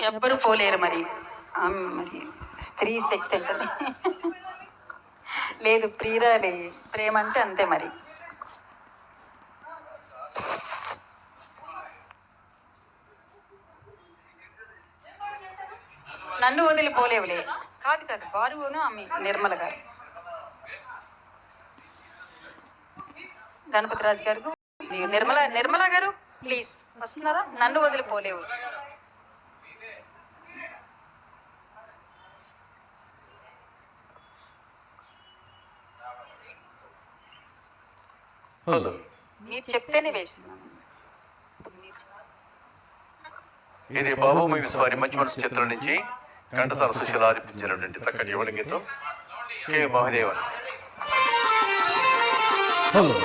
ఎవ్వరు పోలేరు మరి. మరి స్త్రీ శక్తి అంటది. లేదు ప్రియురాలి ప్రేమ అంటే అంతే మరి. నన్ను వదిలిపోలేవులే కాదు కాదు వారును ఆమె నిర్మల గారు. గణపతి రాజు గారు నిర్మల గారు ప్లీజ్ వస్తున్నారా? నన్ను వదిలిపోలేవు. హలో, మీరు చెప్తేనే వేస్తున్నాను. ఇది బాబు మూవీస్ వారి మంచి మనసు చిత్రం నుంచి ఘంటసాల సుశీల ఆలపించినటువంటి చక్కటి యువన గీతం K Mahadevan. Hello,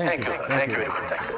thank you sir, thank you very much, thank you.